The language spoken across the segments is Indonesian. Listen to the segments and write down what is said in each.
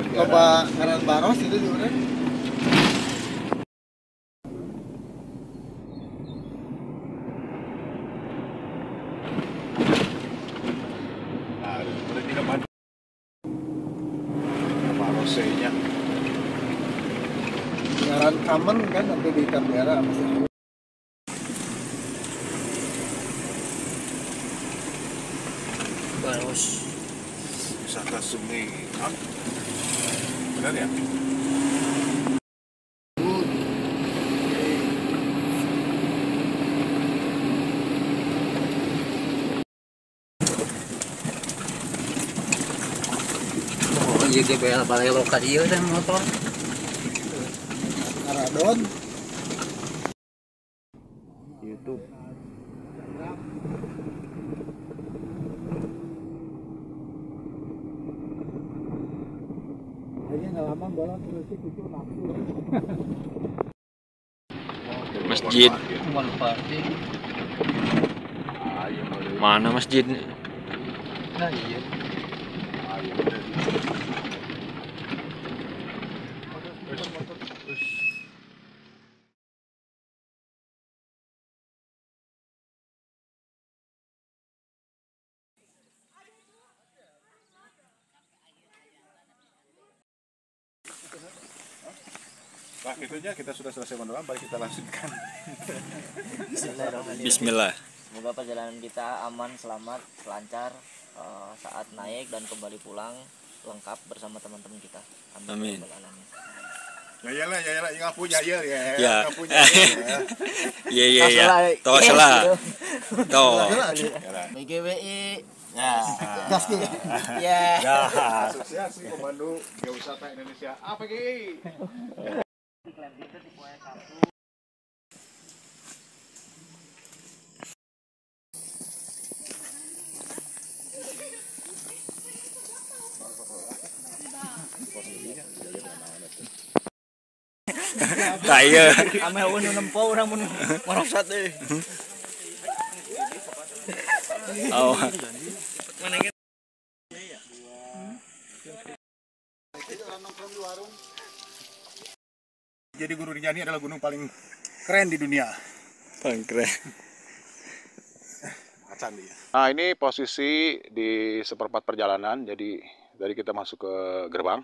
Loba ngaran baros itu juga. Barosnya Ngaran common kan nanti di kamera pasti. Baros. wisata sungai. Benar ya? Oh iya GBL balai loka dia dan motor. Aradon. YouTube. Aja nggak lama bola terus itu nafsu. Masjid. Mal party. Mana masjid? Nah iya. Pak, itu aja kita sudah selesai mendoan, baik kita lanjutkan. Bismillahirrahmanirrahim. Bismillah. Semoga perjalanan kita aman, selamat, lancar saat naik dan kembali pulang lengkap bersama teman-teman kita. Amin. Ya rabbal alamin. Ya iyalah, nggak punya ya. Ya. Nggak punya ya. Iya iya iya. Toh salah. Toh. BGWI. Ya. Gas nih. Ya. Asosiasi Pemandu Geowisata Indonesia. Apa ki? Tak iya. Ame ulun nempo urang mun marosat deui. Oh. Jadi Gunung Rinjani adalah gunung paling keren di dunia. Paling keren. Nah, ini posisi di seperempat perjalanan. Jadi dari kita masuk ke gerbang.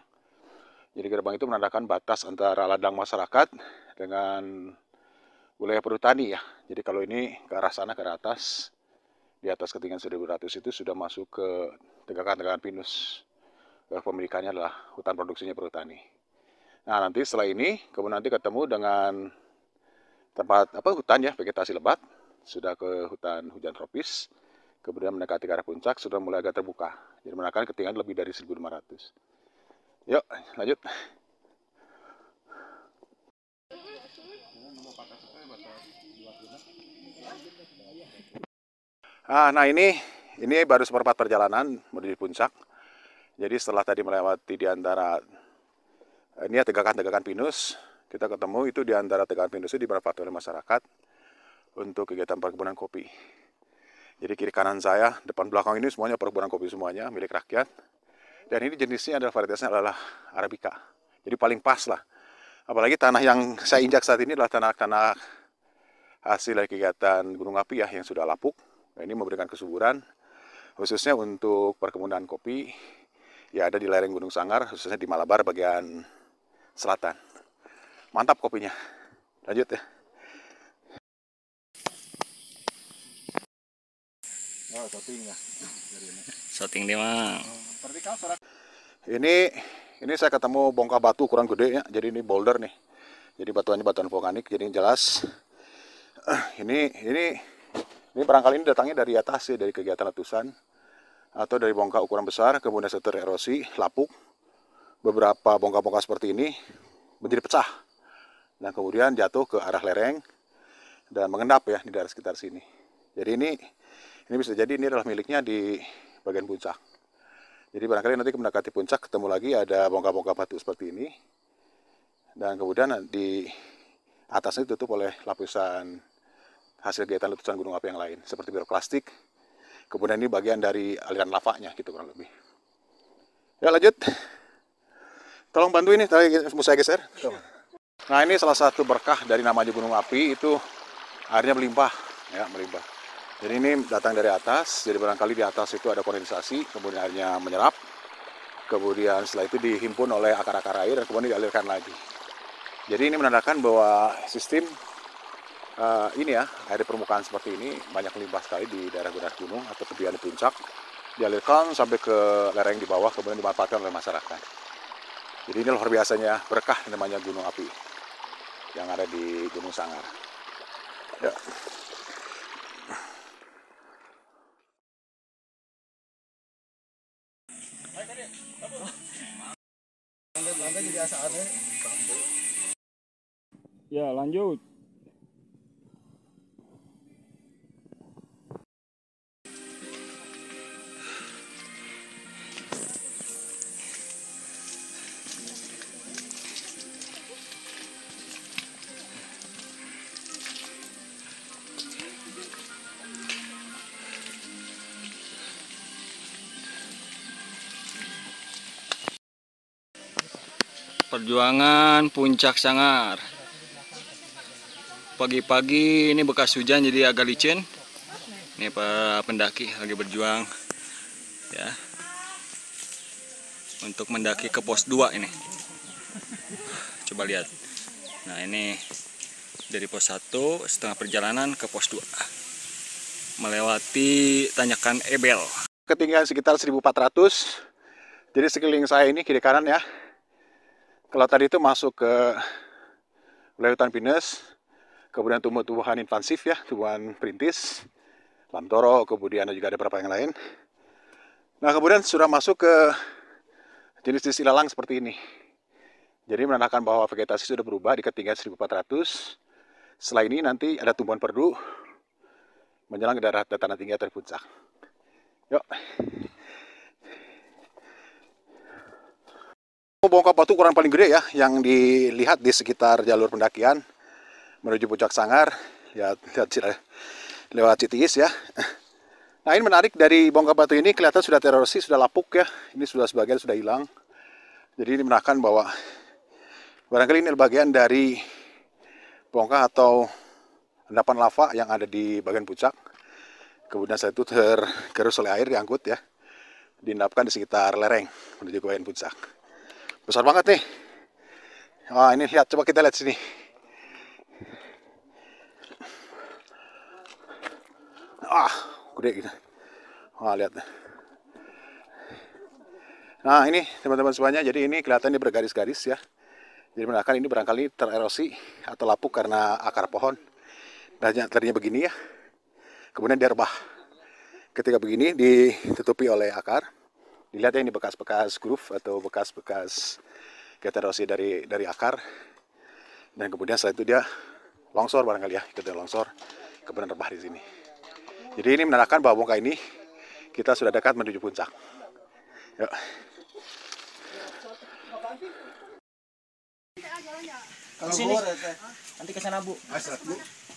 Jadi gerbang itu menandakan batas antara ladang masyarakat dengan wilayah perhutani ya. Jadi kalau ini ke arah sana, ke arah atas, di atas ketinggian 1200 itu sudah masuk ke tegakan-tegakan pinus. Pemilikannya adalah hutan produksinya perhutani. Nah, nanti setelah ini, kemudian nanti ketemu dengan tempat hutan ya, vegetasi lebat, sudah ke hutan hujan tropis, kemudian mendekati ke arah puncak, sudah mulai agak terbuka. Jadi menandakan ketinggian lebih dari 1500. Yuk, lanjut. Nah ini baru seperempat perjalanan menuju puncak. Jadi setelah tadi melewati di antara ini ya tegakan-tegakan pinus, kita ketemu itu di antara tegakan pinus itu dimanfaatkan oleh masyarakat untuk kegiatan perkebunan kopi. Jadi kiri kanan saya, depan belakang ini semuanya perkebunan kopi semuanya milik rakyat. Dan ini jenisnya adalah varietasnya adalah Arabica. Jadi paling pas lah. Apalagi tanah yang saya injak saat ini adalah tanah-tanah hasil dari kegiatan gunung api ya yang sudah lapuk. Nah, ini memberikan kesuburan khususnya untuk perkebunan kopi ya ada di lereng Gunung Sanggar, khususnya di Malabar bagian selatan. Mantap kopinya. Lanjut ya. Oh, topping ya. Shooting dia mah. Ini saya ketemu bongkah batu ukuran gede ya. Jadi ini boulder nih. Jadi batuannya batuan vulkanik. Jadi jelas. Ini barangkali ini datangnya dari atas ya, dari kegiatan letusan atau dari bongkah ukuran besar, kemudian setelah erosi, lapuk. Beberapa bongkah-bongkah seperti ini menjadi pecah. Nah kemudian jatuh ke arah lereng dan mengendap ya di daerah sekitar sini. Jadi ini bisa jadi ini adalah miliknya di bagian puncak. Jadi barangkali nanti mendekati puncak ketemu lagi ada bongkah-bongkah batu seperti ini. Dan kemudian di atasnya ditutup oleh lapisan hasil kegiatan letusan gunung api yang lain. Seperti piroklastik. Kemudian ini bagian dari aliran lavanya gitu kurang lebih. Ya lanjut. Tolong bantu ini, mau saya geser. Nah, ini salah satu berkah dari namanya gunung api, itu airnya melimpah, ya, melimpah. Jadi ini datang dari atas, jadi barangkali di atas itu ada kondensasi, kemudian airnya menyerap, kemudian setelah itu dihimpun oleh akar-akar air dan kemudian dialirkan lagi. Jadi ini menandakan bahwa sistem ini ya, air di permukaan seperti ini banyak melimpah sekali di daerah gunung atau tepian puncak, dialirkan sampai ke lereng di bawah, kemudian dimanfaatkan oleh masyarakat. Jadi ini luar biasanya berkah namanya gunung api yang ada di Gunung Sangar. Ya. Ya, lanjut. Perjuangan Puncak Sangar. Pagi-pagi ini bekas hujan jadi agak licin. Ini para pendaki lagi berjuang ya untuk mendaki ke pos 2 ini. Coba lihat. Nah, ini dari pos 1 setengah perjalanan ke pos 2. Melewati tanjakan Ebel. Ketinggian sekitar 1400. Jadi sekeliling saya ini kiri kanan ya. Kalau tadi itu masuk ke wilayah hutan pinus, kemudian tumbuh-tumbuhan invasif ya, tumbuhan perintis, lamtoro, kemudian juga ada beberapa yang lain. Nah, kemudian sudah masuk ke jenis-jenis ilalang seperti ini. Jadi menandakan bahwa vegetasi sudah berubah di ketinggian 1400. Setelah ini nanti ada tumbuhan perdu menjelang ke daerah dataran tinggi atau puncak. Yuk. Bongkah batu ukuran paling gede ya, yang dilihat di sekitar jalur pendakian menuju puncak Sangar, ya lewat Citiis ya. Nah, ini menarik, dari bongkah batu ini kelihatan sudah tererosi, sudah lapuk ya. Ini sudah sebagian sudah hilang. Jadi ini menandakan bahwa barangkali ini bagian dari bongkah atau endapan lava yang ada di bagian puncak. Kemudian setelah itu tergerus oleh air, diangkut ya, diendapkan di sekitar lereng menuju ke bagian puncak. Besar banget nih. Wah, ini lihat, coba kita lihat sini. Gede gitu. Wah, lihat. Nah, ini teman-teman semuanya, jadi ini kelihatannya bergaris-garis ya. Jadi menandakan ini barangkali tererosi atau lapuk karena akar pohon. Tadinya begini ya. Kemudian dia rebah. Ketika begini ditutupi oleh akar. Dilihat ya, ini bekas-bekas groove atau bekas-bekas erosi dari akar. Dan kemudian setelah itu dia longsor barangkali ya, kita longsor, kemudian rebah di sini. Jadi ini menandakan bahwa bongkah ini kita sudah dekat menuju puncak. Yuk. Kalau sini nanti ke sana, Bu.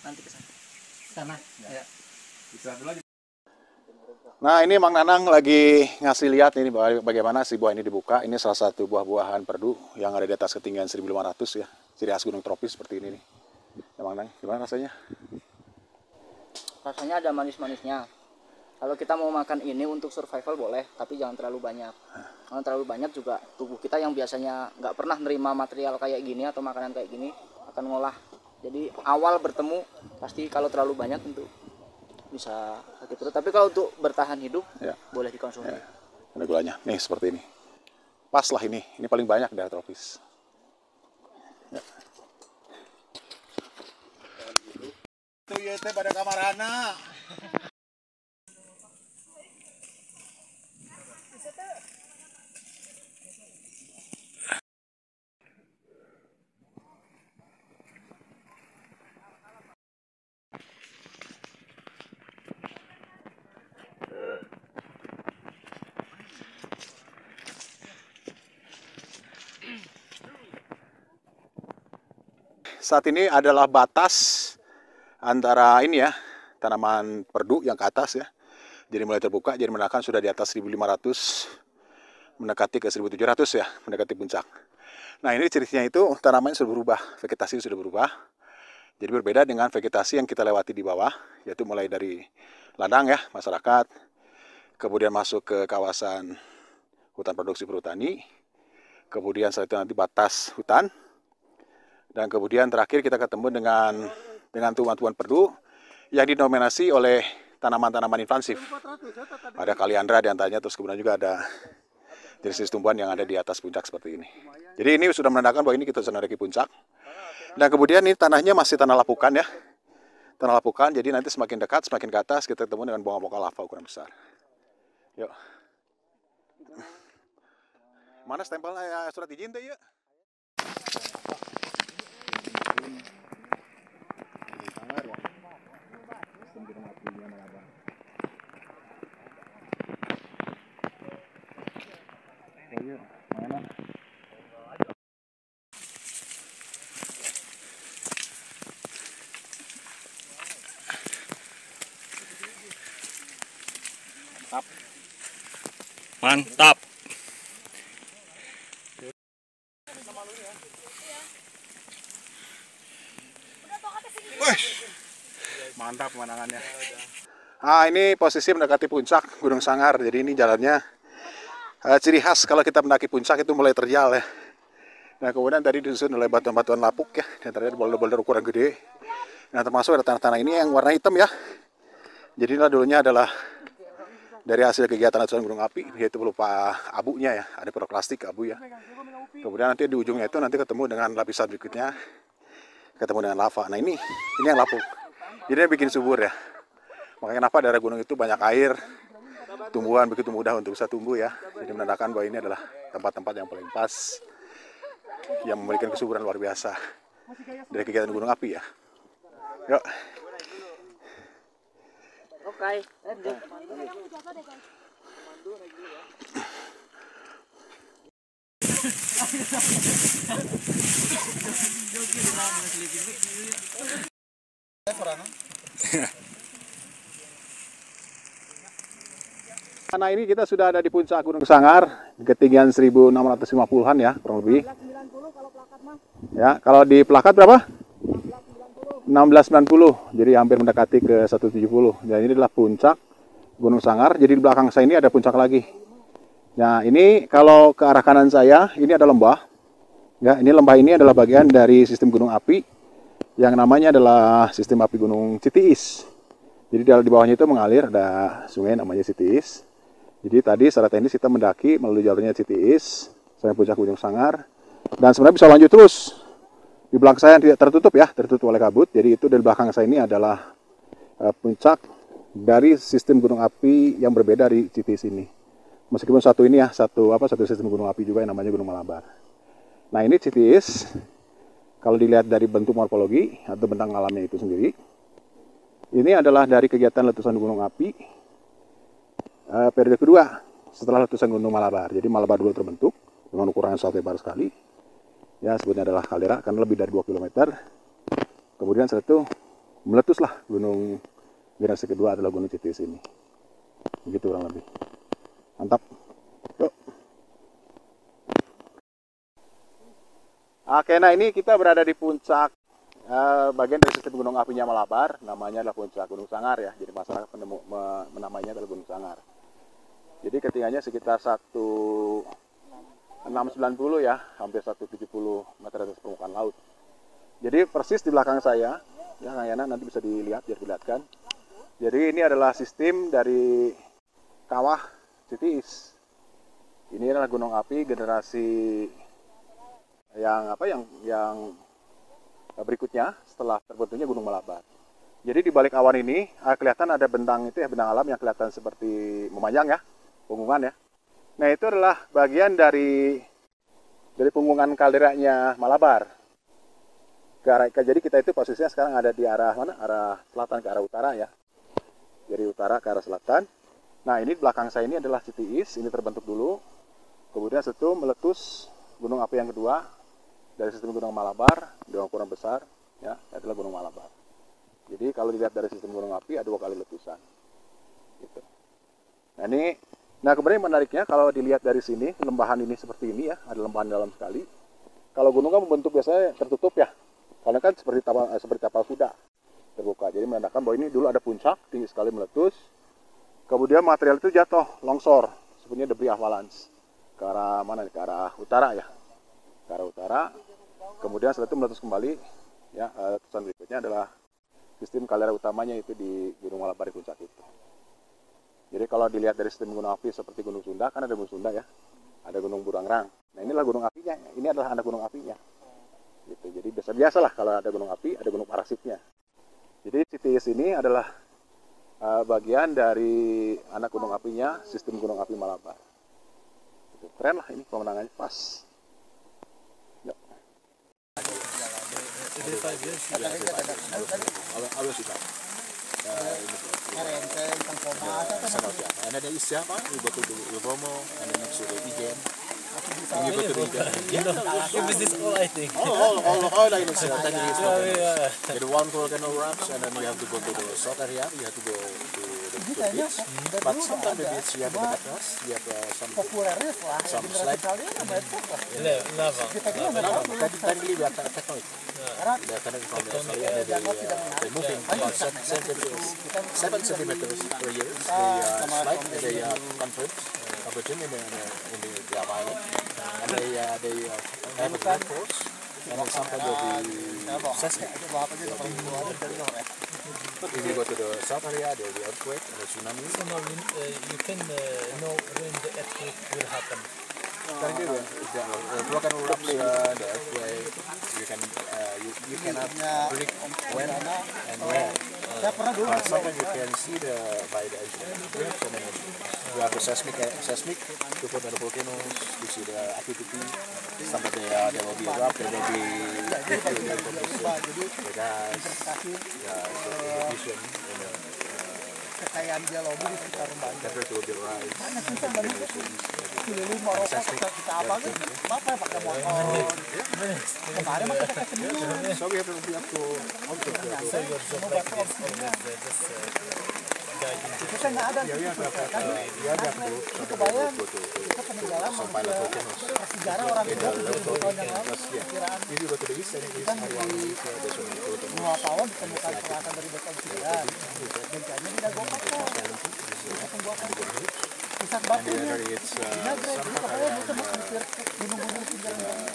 Nanti ke sana. Sana. Ya. Bisa dulu aja. Nah, ini Mang Nanang lagi ngasih lihat ini bagaimana si buah ini dibuka. Ini salah satu buah-buahan perdu yang ada di atas ketinggian 1500 ya. Ciri khas gunung tropis seperti ini nih. Ya, Mang Nanang, gimana rasanya? Rasanya ada manis-manisnya. Kalau kita mau makan ini untuk survival boleh, tapi jangan terlalu banyak. Kalau terlalu banyak juga tubuh kita yang biasanya nggak pernah nerima material kayak gini atau makanan kayak gini akan ngolah. Jadi awal bertemu pasti kalau terlalu banyak tentu bisa sakit perut, tapi kalau untuk bertahan hidup ya, boleh dikonsumsi. Ya, ada gulanya, nih seperti ini. Pas lah ini paling banyak daerah tropis. Ya. Itu ya teh pada kamarana. Saat ini adalah batas antara ini ya, tanaman perdu yang ke atas ya. Jadi mulai terbuka, jadi menandakan sudah di atas 1500, mendekati ke 1700 ya, mendekati puncak. Nah, ini cirinya itu tanamannya sudah berubah, vegetasi sudah berubah. Jadi berbeda dengan vegetasi yang kita lewati di bawah, yaitu mulai dari ladang ya, masyarakat, kemudian masuk ke kawasan hutan produksi perhutani, kemudian setelah itu nanti batas hutan, dan kemudian terakhir kita ketemu dengan tumbuhan-tumbuhan perdu yang didominasi oleh tanaman-tanaman invasif. Ada kaliandra di antaranya, terus kemudian juga ada jenis tumbuhan yang ada di atas puncak seperti ini. Jadi ini sudah menandakan bahwa ini kita sudah mendaki puncak. Dan kemudian ini tanahnya masih tanah lapukan ya. Tanah lapukan, jadi nanti semakin dekat, semakin ke atas kita ketemu dengan bonga-bonga lava ukuran besar. Yuk. Mana stempelnya ya, surat izin teh ya? Mantap. Mantap pemandangannya. Ini posisi mendekati puncak Gunung Sangar. Jadi ini jalannya ciri khas kalau kita mendaki puncak itu mulai terjal ya. Nah kemudian tadi disusun oleh batuan-batuan lapuk ya. Dan ternyata boulder-boulder ukuran gede. Nah termasuk ada tanah-tanah ini yang warna hitam ya. Jadi inilah dulunya adalah dari hasil kegiatan letusan gunung api, yaitu berupa abunya ya, ada piroklastik abu ya. Kemudian nanti di ujungnya itu nanti ketemu dengan lapisan berikutnya, ketemu dengan lava. Nah ini yang lapuk. Jadi bikin subur ya. Makanya kenapa daerah gunung itu banyak air, tumbuhan begitu mudah untuk bisa tumbuh ya. Jadi menandakan bahwa ini adalah tempat-tempat yang paling pas, yang memberikan kesuburan luar biasa dari kegiatan gunung api ya. Yuk. Oke. Nah ini kita sudah ada di puncak Gunung Sangar, di ketinggian 1650-an ya, kurang lebih. Ya, kalau di plakat berapa? 1690, jadi hampir mendekati ke 170. Dan ini adalah puncak Gunung Sangar, jadi di belakang saya ini ada puncak lagi. Nah ini kalau ke arah kanan saya, ini ada lembah. Ya, ini lembah ini adalah bagian dari sistem gunung api, yang namanya adalah sistem api Gunung Citiis. Jadi di bawahnya itu mengalir, ada sungai namanya Citiis. Jadi tadi secara teknis kita mendaki melalui jalurnya Citiis, sampai puncak Gunung Sangar. Dan sebenarnya bisa lanjut terus. Di belakang saya tidak tertutup ya, tertutup oleh kabut. Jadi itu dari belakang saya ini adalah puncak dari sistem gunung api yang berbeda dari Citiis ini. Meskipun satu ini ya, satu sistem gunung api juga yang namanya Gunung Malabar. Nah ini Citiis, kalau dilihat dari bentuk morfologi atau bentang alamnya itu sendiri, ini adalah dari kegiatan letusan gunung api periode kedua setelah letusan Gunung Malabar. Jadi Malabar dulu terbentuk dengan ukuran sangat lebar sekali. Ya sebutnya adalah kaldera karena lebih dari 2 km. Kemudian setelah itu meletuslah gunung generasi kedua adalah Gunung Citiis ini. Begitu kurang lebih. Mantap. Yuk. Oke, nah ini kita berada di puncak bagian dari sistem gunung apinya Malabar, namanya adalah puncak Gunung Sangar ya. Jadi masyarakat menamainya adalah Gunung Sangar. Jadi ketinggiannya sekitar 1690 ya, hampir 170 meter atas permukaan laut. Jadi persis di belakang saya, ya Kang Yana nanti bisa dilihat, biar dilihatkan. Jadi ini adalah sistem dari kawah Citiis. Ini adalah gunung api generasi yang berikutnya setelah terbentuknya Gunung Malabar. Jadi di balik awan ini kelihatan ada bentang itu ya, bentang alam yang kelihatan seperti memanjang ya, punggungan ya. Nah itu adalah bagian dari punggungan kalderanya Malabar. Jadi kita itu posisinya sekarang ada di arah mana? Arah selatan ke arah utara ya. Dari utara ke arah selatan. Nah ini di belakang saya ini adalah Citiis, ini terbentuk dulu. Kemudian setelah itu meletus gunung api yang kedua dari sistem Gunung Malabar dengan ukuran besar ya, adalah Gunung Malabar. Jadi kalau dilihat dari sistem gunung api ada 2 kali letusan. Gitu. Nah kemudian menariknya kalau dilihat dari sini, lembahan ini seperti ini ya, ada lembahan dalam sekali. kalau gunung kan membentuk biasanya tertutup ya, karena kan seperti tapal kuda terbuka. Jadi menandakan bahwa ini dulu ada puncak tinggi sekali meletus, kemudian material itu jatuh, longsor, sebenarnya debris avalanche ke arah mana? Ke arah utara ya, ke arah utara. Kemudian setelah itu meletus kembali. Ya, letusan berikutnya adalah sistem kaldera utamanya itu di Gunung Malabari puncak itu. Jadi kalau dilihat dari sistem gunung api seperti Gunung Sunda, kan ada Gunung Sunda ya, ada Gunung Burangrang. Nah inilah gunung apinya, ini adalah anak gunung apinya. Gitu. Jadi biasa lah kalau ada gunung api, ada gunung parasitnya. Jadi CTS ini adalah bagian dari anak gunung apinya sistem gunung api Malabar. Gitu. Keren lah ini pemenangannya pas. Yuk. And then is Java, you go to Yovomo, and then next to the Igen. And you go to the It was this all, I think. all I know, 10 degrees. There are one volcano erupts, and then you have to go to the south area, you have to go to the beach. But sometimes the beach, you have the background, you have some slide. Lava. Technically, we are tectonic. They are connected from the Australia, and they're moving about 7 centimeters per year. They slide, and they converge in the Java Island. And they have a ground force, and then sometimes they'll be seismic. If you go to the south area, there will be earthquake and a tsunami. So now you can know when the earthquake will happen. Currently, the volcano erupts, the earthquake, you cannot predict when and where. But sometimes you can see by the instrument. We have so many instruments. We have the seismic to put on the volcanoes, to see the activity. Sometimes there will be erupt, there will be the gas, the emission, kekayaan geologi di sekitar Rembang. temperature will be rise, so we have to be up to Itu kan nggak ada. Kebayang kita peninggalan sejarah orang India 70 tahun yang lalu. Kiraan Gua Pawon ditemukan selatan dari Batu Ciran. Bencanya di Dago Pato. Pembuatan pusat batu ya. Jadi kebayang itu gunung-gunung pinggiran.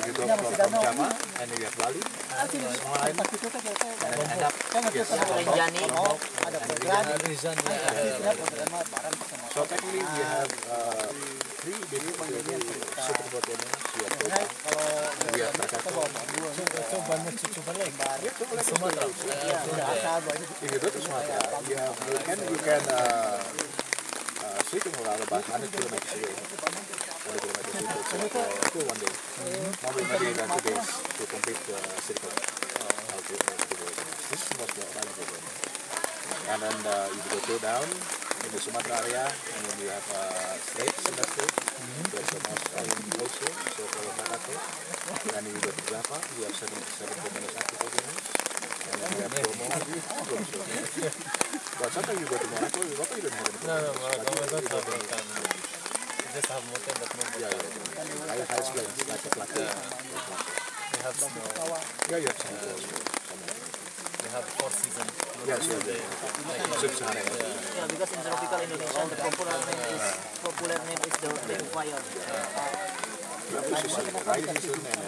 You go from Java and you have Bali, small island, and end up ada program. So technically we have 3 different super volcanoes. We have Krakatau. Coba lagi. Sumatera. If you go to Sumatra, you can sleeping around about 100 kilometers away. 100 kilometers to 1 day. Maybe even 2 days to complete the circle. This is most valuable. And then you go down in the Sumatra area, and then you have straits in that state. There's a most island also, so called Krakatau. And you go to Java, you have 7 volcanoes active volcanoes. And then you have Bromo. But sometimes you go to Monaco, you don't have any volcanoes. No, Monaco just have mountain, but no volcano. I explain, like a plateau. We have snow. Yeah, you have some also. We have 4 seasons. Yes, Sub-Saharan. Yeah, because in tropical Indonesia, the popular name is the Lake of Fire. You have 2 seasons, dry season and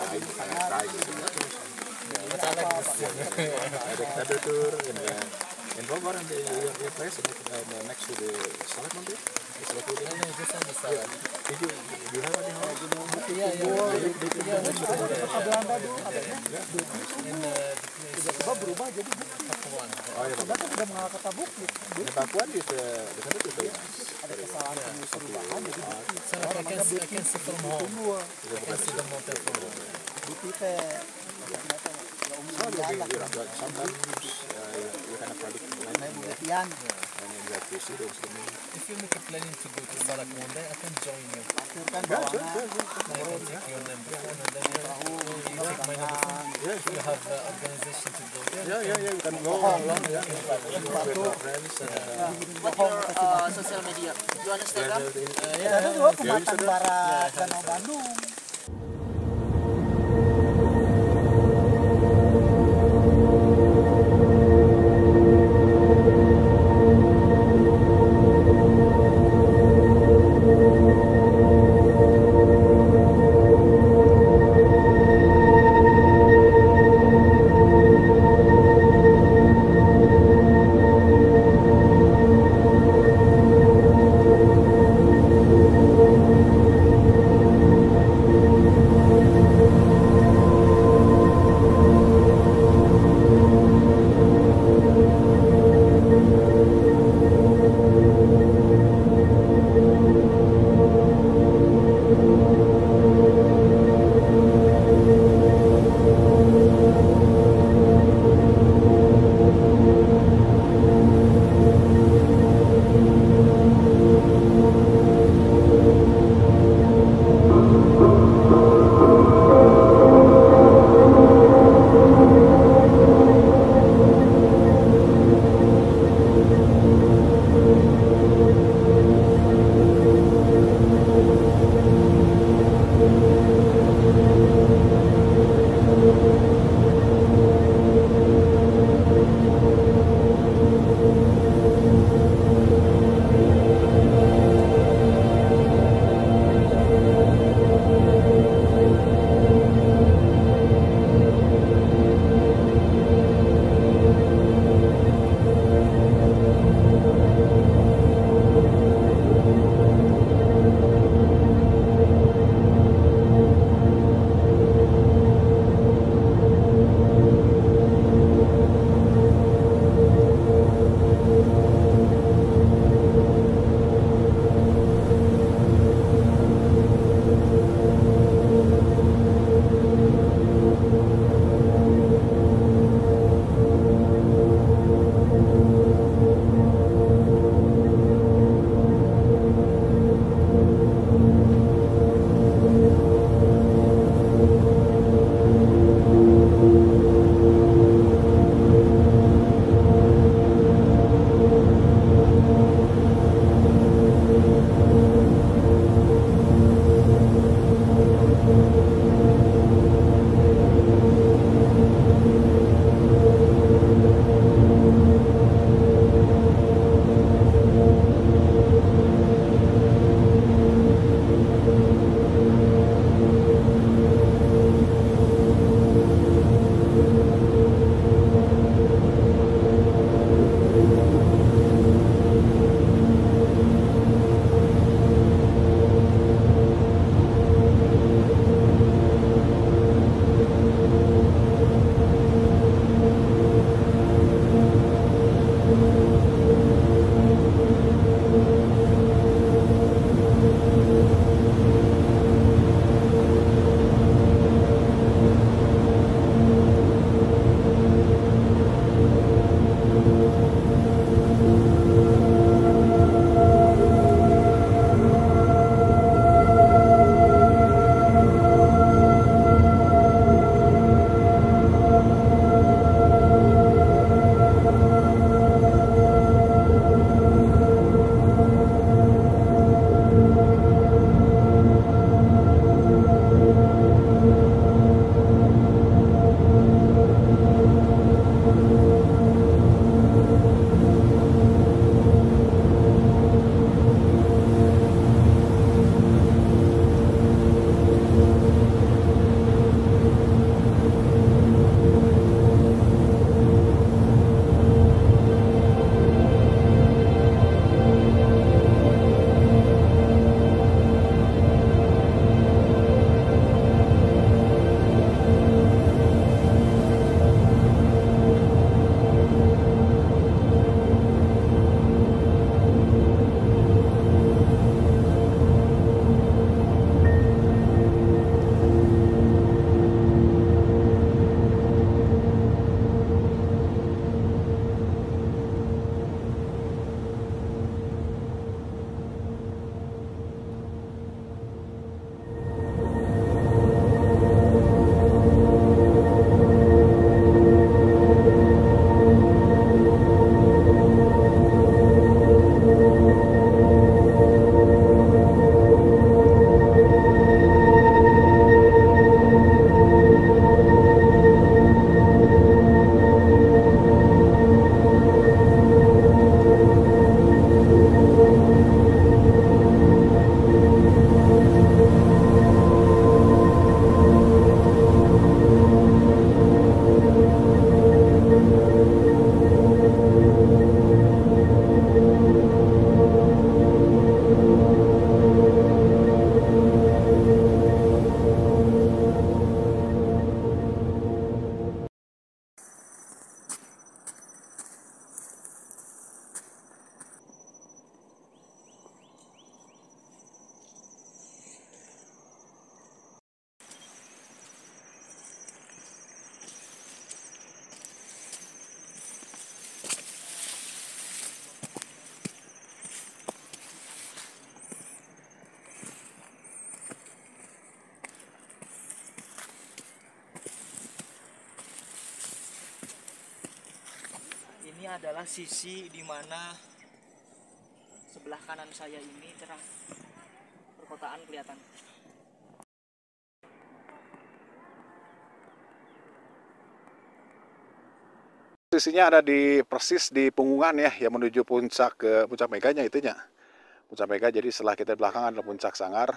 dry season. But I like this. The temperature in Bogor and your place next to the Salak Mountain. It's like Just on the side. Did you have any home? Berubah jadi Papuan. Oh yeah, Batak sudah mengalahkan tabuk. the Papuan is the center to Ada kesalahan perubahan jadi So I can see from home. I can see the mountain from home. di titik sometimes you can predict when penelitian. and you have to see those things. If you make a planning to go to Salak one day, I can join you. Aturkan bawangan I can take your number phone and then you take my number phone. Yes, you have organization to go there. Yeah, you can go along, yeah. With your friends. What your social media? You on Instagram? Ada juga Pematang Barat, Danau Bandung. adalah sisi di mana sebelah kanan saya ini cerah, perkotaan kelihatan. Posisinya ada di persis di punggungan ya, yang menuju puncak ke puncak Meganya itunya. Puncak Mega, jadi setelah kita di belakang adalah puncak Sangar,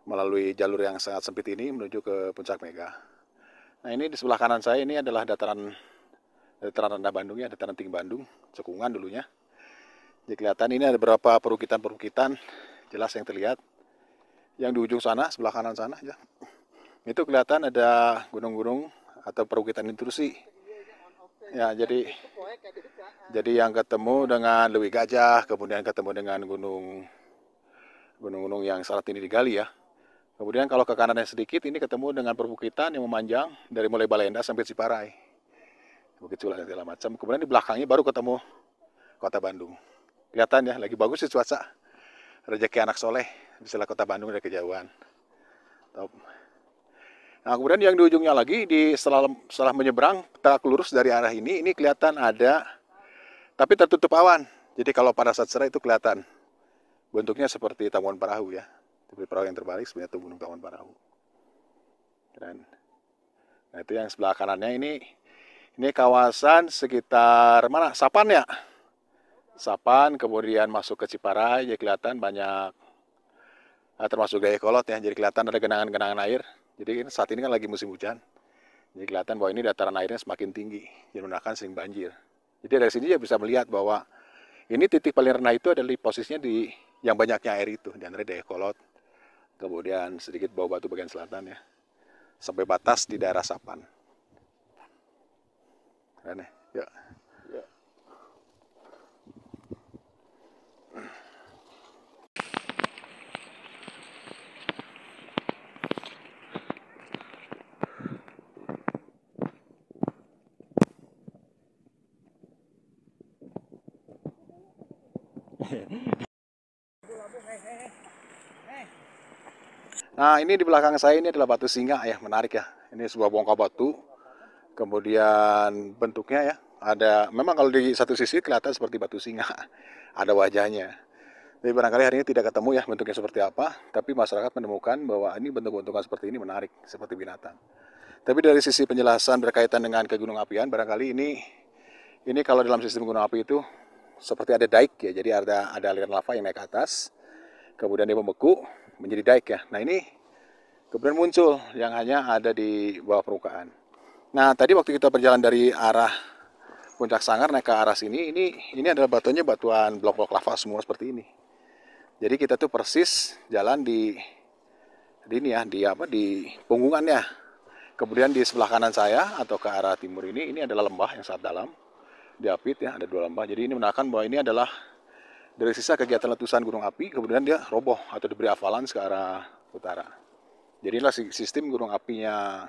melalui jalur yang sangat sempit ini menuju ke puncak Mega. Nah ini di sebelah kanan saya ini adalah dataran rendah Bandung ya, dataran tinggi Bandung, cekungan dulunya. Jadi kelihatan ini ada beberapa perbukitan jelas yang terlihat. Yang di ujung sana, sebelah kanan sana ya, itu kelihatan ada gunung-gunung atau perbukitan intrusi. Ya, jadi yang ketemu dengan Lewi Gajah, kemudian ketemu dengan gunung-gunung yang saat ini digali ya. Kemudian kalau ke kanannya sedikit, ini ketemu dengan perbukitan yang memanjang dari mulai Balenda sampai Ciparai. Bukit Cula dan segala macam. Kemudian di belakangnya baru ketemu kota Bandung. Kelihatan ya, lagi bagus sih cuaca. Rezeki anak soleh, bisa kota Bandung dari kejauhan. Top. Nah, kemudian yang di ujungnya lagi, setelah menyeberang, tegak lurus dari arah ini kelihatan ada, tapi tertutup awan. Jadi kalau pada saat cerah itu kelihatan. Bentuknya seperti Tangkuban Parahu ya. Seperti perahu yang terbalik, sebenarnya itu gunung Tangkuban Parahu. Keren. Nah, itu yang sebelah kanannya ini kawasan sekitar mana? Sapan ya? Sapan, kemudian masuk ke Ciparai, jadi kelihatan banyak, termasuk Dayakolot ya, jadi kelihatan ada genangan-genangan air. Jadi saat ini kan lagi musim hujan, jadi kelihatan bahwa ini dataran airnya semakin tinggi, jadi menandakan sering banjir. Jadi dari sini ya bisa melihat bahwa ini titik paling rendah itu adalah posisinya di yang banyaknya air itu, di antara Dayakolot, kemudian sedikit Bawah Batu bagian selatan ya, sampai batas di daerah Sapan. Keren ya? Ya. Nah ini di belakang saya ini adalah batu singa ya, menarik ya. Ini sebuah bongkah batu, kemudian bentuknya ya, memang kalau di satu sisi kelihatan seperti batu singa, ada wajahnya. Jadi barangkali hari ini tidak ketemu ya bentuknya seperti apa, tapi masyarakat menemukan bahwa ini bentuk-bentukan seperti ini menarik, seperti binatang. Tapi dari sisi penjelasan berkaitan dengan kegunung apian, barangkali ini kalau dalam sistem gunung api itu seperti ada dike ya, jadi ada aliran lava yang naik ke atas, kemudian dia membeku menjadi dike ya. Nah ini kemudian muncul yang hanya ada di bawah permukaan. Nah tadi waktu kita berjalan dari arah puncak Sangar naik ke arah sini, ini adalah batuan blok-blok lava semua seperti ini. Jadi kita tuh persis jalan di punggungannya. Kemudian di sebelah kanan saya atau ke arah timur ini adalah lembah yang sangat dalam. Diapit ya, ada 2 lembah. Jadi ini menandakan bahwa ini adalah dari sisa kegiatan letusan gunung api, kemudian dia roboh atau diberi avalanche ke arah utara. Jadi inilah sistem gunung apinya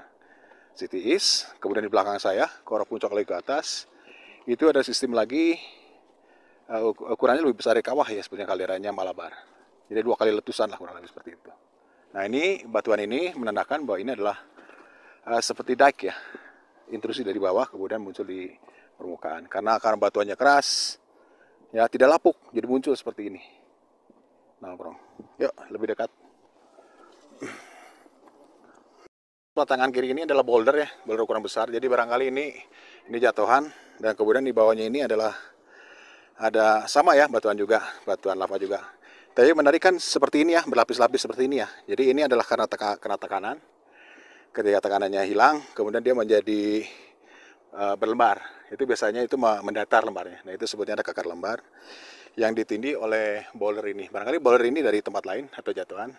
City East. Kemudian di belakang saya, Kora Puncak lagi ke atas, itu ada sistem lagi, ukurannya lebih besar dari kawah ya, sebenarnya kalderanya Malabar. Jadi 2 kali letusan lah kurang lebih seperti itu. Nah ini batuan ini menandakan bahwa ini adalah seperti dike ya, intrusi dari bawah kemudian muncul di permukaan. Karena batuannya keras, ya tidak lapuk, jadi muncul seperti ini. Nah, bro, yuk lebih dekat. Tangan kiri ini adalah boulder ya, boulder ukuran besar. Jadi barangkali ini jatuhan, dan kemudian di bawahnya ini adalah ada sama ya batuan juga, batuan lava juga. Tapi menarik kan seperti ini ya, berlapis-lapis seperti ini ya. Jadi ini adalah karena kena tekanan. Ketika tekanannya hilang, kemudian dia menjadi berlembar. Itu biasanya itu mendatar lembarnya. Nah itu sebutnya ada kakar lembar yang ditindih oleh boulder ini. Barangkali boulder ini dari tempat lain atau jatuhan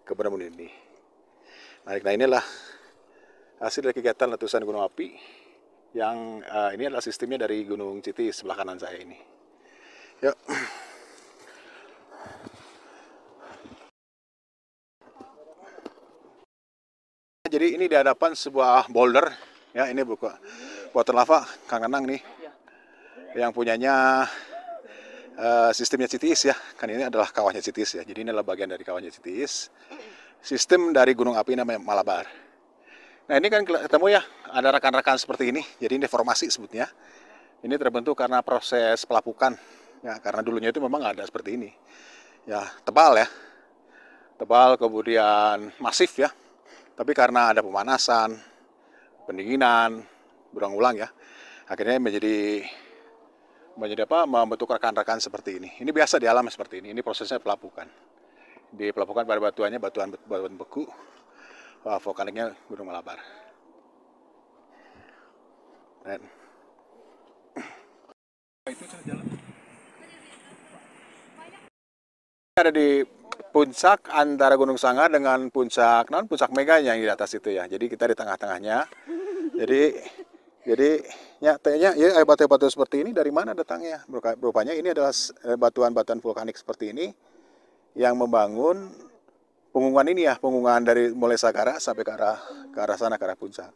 kemudian menindih. Nah inilah hasil dari kegiatan letusan gunung api yang ini adalah sistemnya dari Gunung Citi sebelah kanan saya ini. Yuk. Jadi ini di hadapan sebuah boulder ya, ini buatan lava Kang Nanang nih yang punyanya sistemnya Cities ya, kan ini adalah kawahnya Cities ya, jadi ini adalah bagian dari kawahnya Cities, sistem dari gunung api namanya Malabar. Nah ini kan ketemu ya, ada rekan-rekan seperti ini, jadi ini formasi sebutnya. Ini terbentuk karena proses pelapukan. Ya, karena dulunya itu memang nggak ada seperti ini. Ya, tebal ya. Tebal kemudian masif ya. Tapi karena ada pemanasan, pendinginan, berulang-ulang ya. Akhirnya menjadi membentuk rekan-rekan seperti ini. Ini biasa di alam seperti ini. Ini prosesnya pelapukan. Di pelapukan pada batuannya batuan beku. Vulkaniknya Gunung Malabar. Ada di puncak antara Gunung Sanggar dengan puncak Meganya yang di atas itu ya. Jadi kita di tengah-tengahnya. Jadi ya batu-batu seperti ini dari mana datangnya? Rupanya ini adalah batuan-batuan vulkanik seperti ini yang membangun punggungan ini ya, punggungan dari mulai Sagara sampai ke arah sana, ke arah puncak.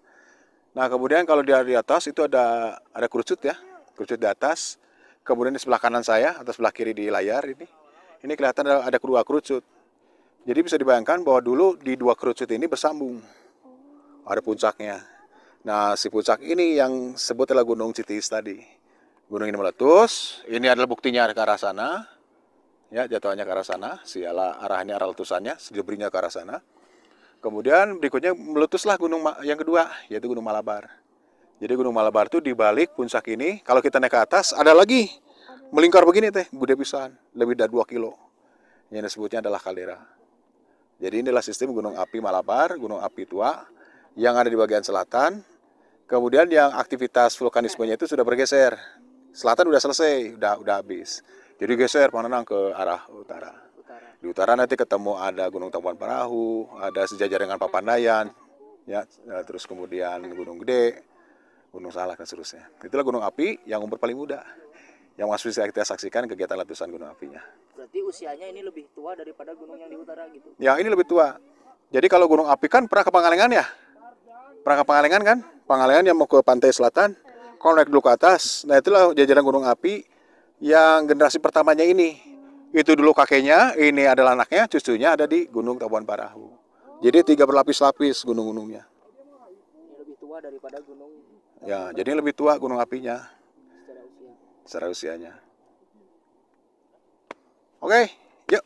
Nah, kemudian kalau di atas itu ada kerucut ya, kerucut di atas. Kemudian di sebelah kanan saya atau sebelah kiri di layar ini kelihatan ada kedua kerucut. Jadi bisa dibayangkan bahwa dulu di dua kerucut ini bersambung. Ada puncaknya. Nah, si puncak ini yang sebut adalah Gunung Citis tadi. Gunung ini meletus, ini adalah buktinya ke arah sana. Ya, jatuhannya ke arah sana, arahnya arah letusannya, sejebrinya ke arah sana. Kemudian berikutnya meletuslah gunung yang kedua, yaitu Gunung Malabar. Jadi Gunung Malabar itu di balik puncak ini, kalau kita naik ke atas, ada lagi melingkar begini teh, gede pisan, lebih dari 2 kilo. Yang disebutnya adalah kaldera. Jadi inilah sistem gunung api Malabar, gunung api tua, yang ada di bagian selatan. Kemudian yang aktivitas vulkanismenya itu sudah bergeser. Selatan udah selesai, udah habis. Jadi geser menenang ke arah utara. Di utara nanti ketemu ada Gunung Tangkuban Parahu, ada sejajar dengan Papandayan, ya, terus kemudian Gunung Gede, Gunung Salak dan seterusnya. Itulah gunung api yang umur paling muda, yang masih bisa kita saksikan kegiatan letusan gunung apinya. Berarti usianya ini lebih tua daripada gunung yang di utara gitu? Ya, ini lebih tua. Jadi kalau gunung api kan pernah ke Pangalengan ya? Pernah ke Pangalengan kan? Pangalengan yang mau ke pantai selatan, kalau naik dulu ke atas, nah itulah jajaran gunung api yang generasi pertamanya ini. Itu dulu kakeknya, ini adalah anaknya, cucunya ada di Gunung Tangkuban Parahu. Jadi 3 berlapis-lapis gunung-gunungnya. Ini lebih tua daripada gunung. Ya, jadi lebih tua gunung apinya. Secara usianya. Oke, yuk.